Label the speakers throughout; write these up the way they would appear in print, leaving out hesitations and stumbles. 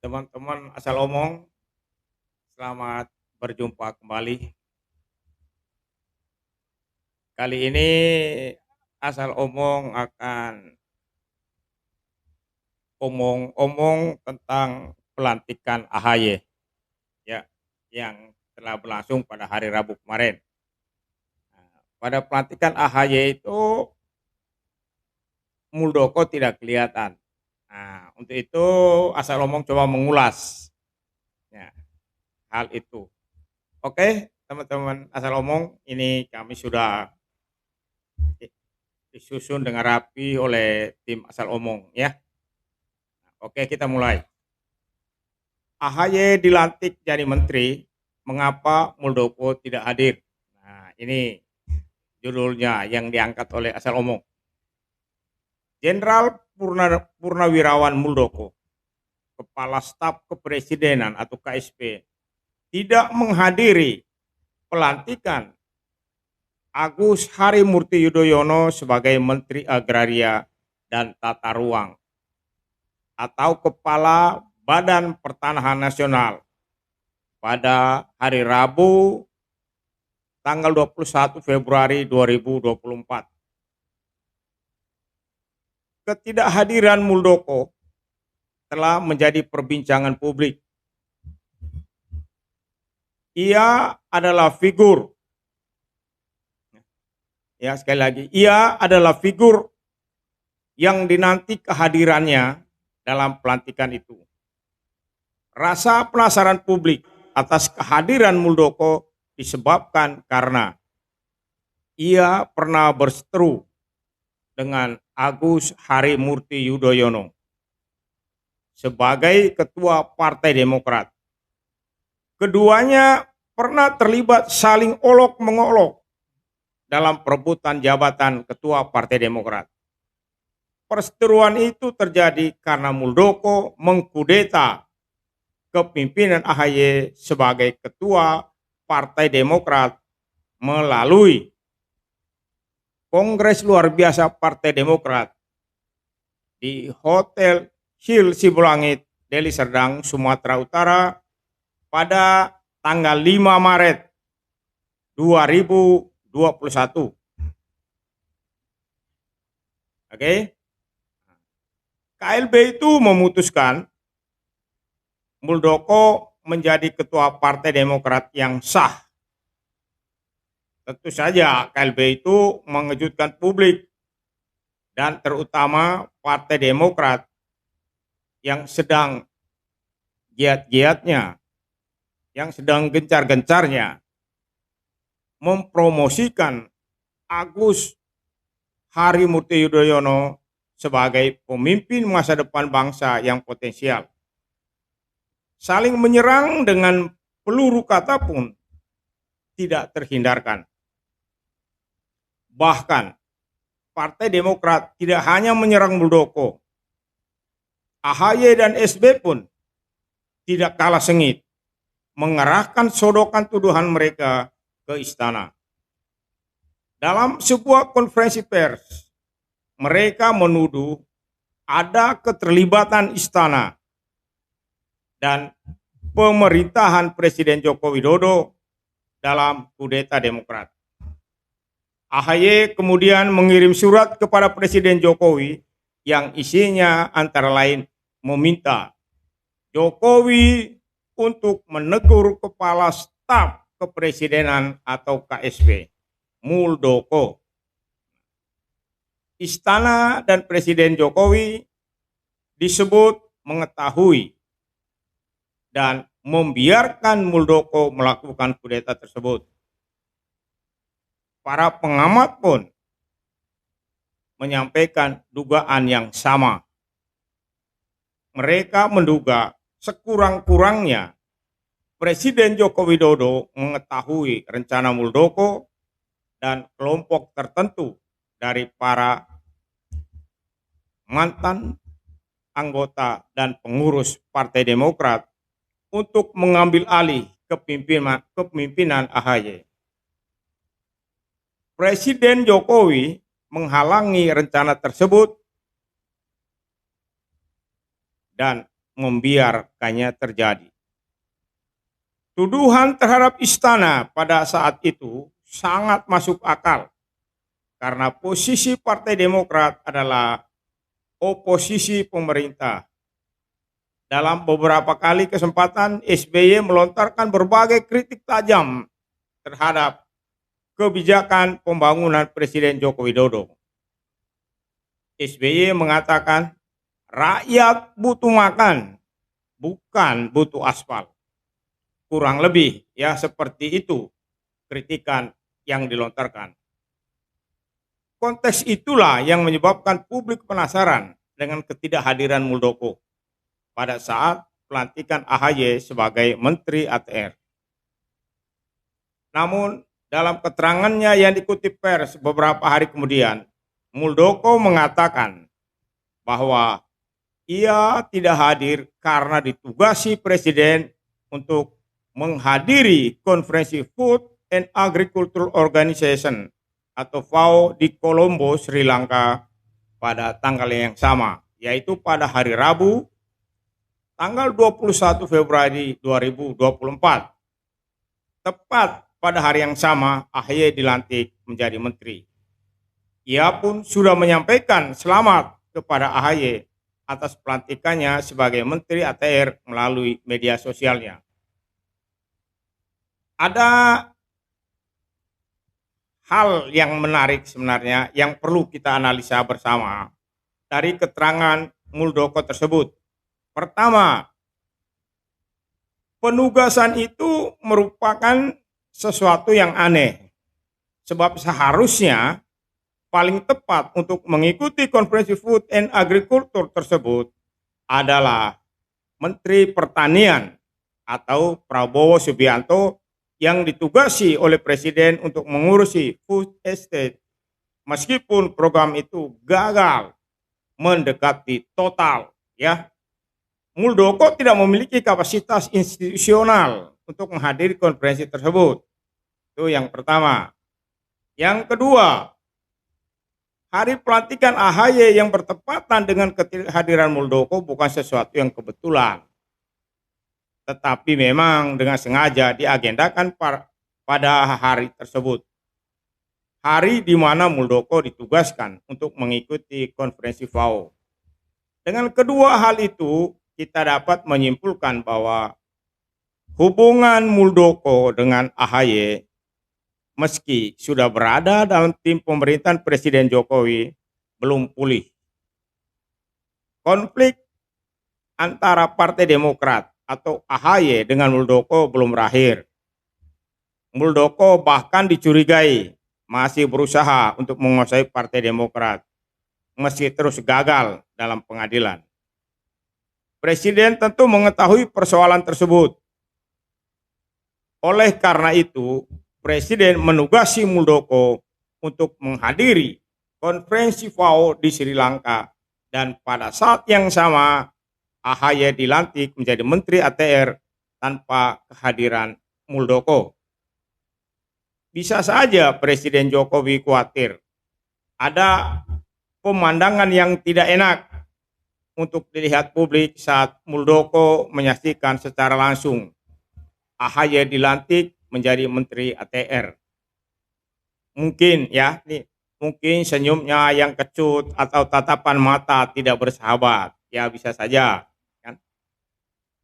Speaker 1: Teman-teman asal omong, selamat berjumpa kembali. Kali ini asal omong akan omong-omong tentang pelantikan AHY ya, yang telah berlangsung pada hari Rabu kemarin. Pada pelantikan AHY itu Muldoko tidak kelihatan. Nah, untuk itu asal omong coba mengulas ya, hal itu. Oke, teman-teman asal omong, ini kami sudah disusun dengan rapi oleh tim asal omong ya. Oke, kita mulai. AHY dilantik jadi menteri, mengapa Muldoko tidak hadir? Nah, ini judulnya yang diangkat oleh asal omong. Jenderal Purnawirawan Muldoko, Kepala Staf Kepresidenan atau KSP, tidak menghadiri pelantikan Agus Harimurti Yudhoyono sebagai Menteri Agraria dan Tata Ruang atau Kepala Badan Pertanahan Nasional pada hari Rabu tanggal 21 Februari 2024. Ketidakhadiran Muldoko telah menjadi perbincangan publik. Ia adalah figur, ya sekali lagi, ia adalah figur yang dinanti kehadirannya dalam pelantikan itu. Rasa penasaran publik atas kehadiran Muldoko disebabkan karena ia pernah berseteru dengan Agus Harimurti Yudhoyono sebagai ketua Partai Demokrat. Keduanya pernah terlibat saling olok-mengolok dalam perebutan jabatan ketua Partai Demokrat. Perseteruan itu terjadi karena Muldoko mengkudeta kepimpinan AHY sebagai ketua Partai Demokrat melalui Kongres Luar Biasa Partai Demokrat di Hotel Hill Sibulangit, Deli Serdang, Sumatera Utara pada tanggal 5 Maret 2021. Oke. KLB itu memutuskan Muldoko menjadi ketua Partai Demokrat yang sah. Tentu saja KLB itu mengejutkan publik dan terutama Partai Demokrat yang sedang giat-giatnya, yang sedang gencar-gencarnya mempromosikan Agus Harimurti Yudhoyono sebagai pemimpin masa depan bangsa yang potensial. Saling menyerang dengan peluru kata pun tidak terhindarkan. Bahkan Partai Demokrat tidak hanya menyerang Muldoko, AHY dan SB pun tidak kalah sengit mengerahkan sodokan tuduhan mereka ke istana. Dalam sebuah konferensi pers, mereka menuduh ada keterlibatan istana dan pemerintahan Presiden Joko Widodo dalam kudeta Demokrat. AHY kemudian mengirim surat kepada Presiden Jokowi yang isinya antara lain meminta Jokowi untuk menegur Kepala Staf Kepresidenan atau KSP, Muldoko. Istana dan Presiden Jokowi disebut mengetahui dan membiarkan Muldoko melakukan kudeta tersebut. Para pengamat pun menyampaikan dugaan yang sama. Mereka menduga sekurang-kurangnya Presiden Joko Widodo mengetahui rencana Muldoko dan kelompok tertentu dari para mantan anggota dan pengurus Partai Demokrat untuk mengambil alih kepemimpinan AHY. Presiden Jokowi menghalangi rencana tersebut dan membiarkannya terjadi. Tuduhan terhadap istana pada saat itu sangat masuk akal karena posisi Partai Demokrat adalah oposisi pemerintah. Dalam beberapa kali kesempatan SBY melontarkan berbagai kritik tajam terhadap kebijakan pembangunan Presiden Joko Widodo. SBY mengatakan rakyat butuh makan, bukan butuh aspal. Kurang lebih ya seperti itu kritikan yang dilontarkan. Konteks itulah yang menyebabkan publik penasaran dengan ketidakhadiran Muldoko pada saat pelantikan AHY sebagai Menteri ATR. Namun dalam keterangannya yang dikutip pers beberapa hari kemudian, Muldoko mengatakan bahwa ia tidak hadir karena ditugasi Presiden untuk menghadiri konferensi Food and Agriculture Organization atau FAO di Colombo, Sri Lanka pada tanggal yang sama, yaitu pada hari Rabu, tanggal 21 Februari 2024. Tepat pada hari yang sama, AHY dilantik menjadi menteri. Ia pun sudah menyampaikan selamat kepada AHY atas pelantikannya sebagai Menteri ATR melalui media sosialnya. Ada hal yang menarik sebenarnya yang perlu kita analisa bersama dari keterangan Muldoko tersebut. Pertama, penugasan itu merupakan sesuatu yang aneh, sebab seharusnya paling tepat untuk mengikuti konferensi Food and Agriculture tersebut adalah Menteri Pertanian atau Prabowo Subianto yang ditugasi oleh Presiden untuk mengurusi food estate, meskipun program itu gagal mendekati total, ya. Muldoko tidak memiliki kapasitas institusional untuk menghadiri konferensi tersebut. Itu yang pertama. Yang kedua, hari pelantikan AHY yang bertepatan dengan kehadiran Muldoko bukan sesuatu yang kebetulan, tetapi memang dengan sengaja diagendakan pada hari tersebut. Hari di mana Muldoko ditugaskan untuk mengikuti konferensi FAO. Dengan kedua hal itu, kita dapat menyimpulkan bahwa hubungan Muldoko dengan AHY meski sudah berada dalam tim pemerintahan Presiden Jokowi belum pulih. Konflik antara Partai Demokrat atau AHY dengan Muldoko belum berakhir. Muldoko bahkan dicurigai masih berusaha untuk menguasai Partai Demokrat meski terus gagal dalam pengadilan. Presiden tentu mengetahui persoalan tersebut. Oleh karena itu, Presiden menugasi Muldoko untuk menghadiri konferensi FAO di Sri Lanka dan pada saat yang sama AHY dilantik menjadi Menteri ATR tanpa kehadiran Muldoko. Bisa saja Presiden Jokowi khawatir ada pemandangan yang tidak enak untuk dilihat publik saat Muldoko menyaksikan secara langsung AHY dilantik menjadi Menteri ATR. Mungkin ya, mungkin senyumnya yang kecut atau tatapan mata tidak bersahabat, ya bisa saja.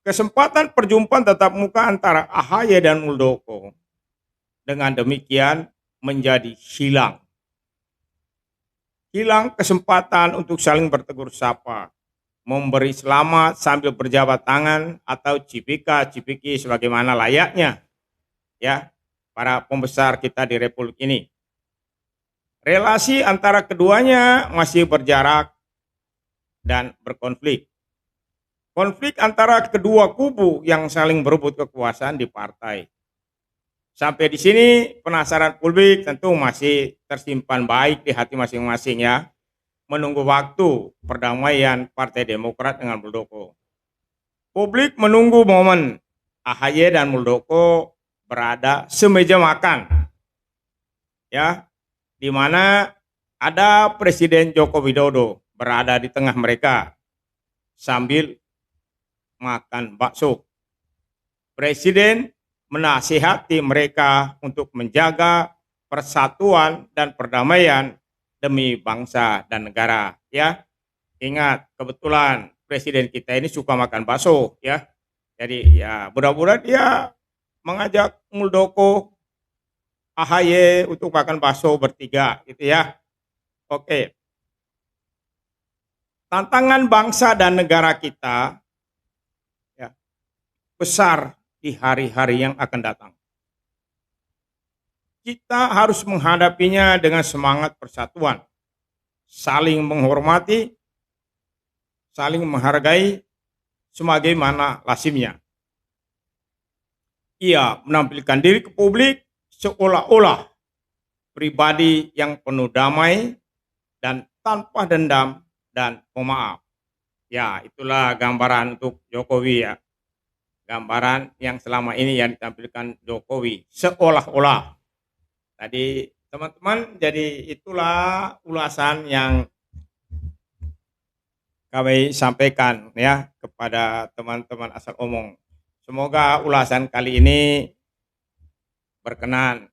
Speaker 1: Kesempatan perjumpaan tatap muka antara AHY dan Muldoko dengan demikian menjadi hilang. Hilang kesempatan untuk saling bertegur sapa, memberi selamat sambil berjabat tangan atau cipika-cipiki sebagaimana layaknya ya para pembesar kita di Republik ini. Relasi antara keduanya masih berjarak dan berkonflik. Konflik antara kedua kubu yang saling berebut kekuasaan di partai. Sampai di sini penasaran publik tentu masih tersimpan baik di hati masing-masing ya. Menunggu waktu perdamaian Partai Demokrat dengan Muldoko. Publik menunggu momen AHY dan Muldoko berada semeja makan. Ya, di mana ada Presiden Joko Widodo berada di tengah mereka sambil makan bakso. Presiden menasihati mereka untuk menjaga persatuan dan perdamaian demi bangsa dan negara. Ya, ingat kebetulan presiden kita ini suka makan bakso. Ya, jadi ya mudah-mudahan dia mengajak Muldoko, AHY untuk makan bakso bertiga, gitu ya. Oke. Tantangan bangsa dan negara kita ya, besar di hari-hari yang akan datang. Kita harus menghadapinya dengan semangat persatuan, saling menghormati, saling menghargai sebagaimana lazimnya. Ia menampilkan diri ke publik seolah-olah pribadi yang penuh damai dan tanpa dendam dan pemaaf. Ya, itulah gambaran untuk Jokowi ya. Gambaran yang selama ini yang ditampilkan Jokowi seolah-olah. Tadi teman-teman, jadi itulah ulasan yang kami sampaikan ya kepada teman-teman asal omong. Semoga ulasan kali ini berkenan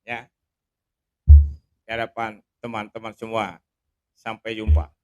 Speaker 1: ya di hadapan teman-teman semua. Sampai jumpa.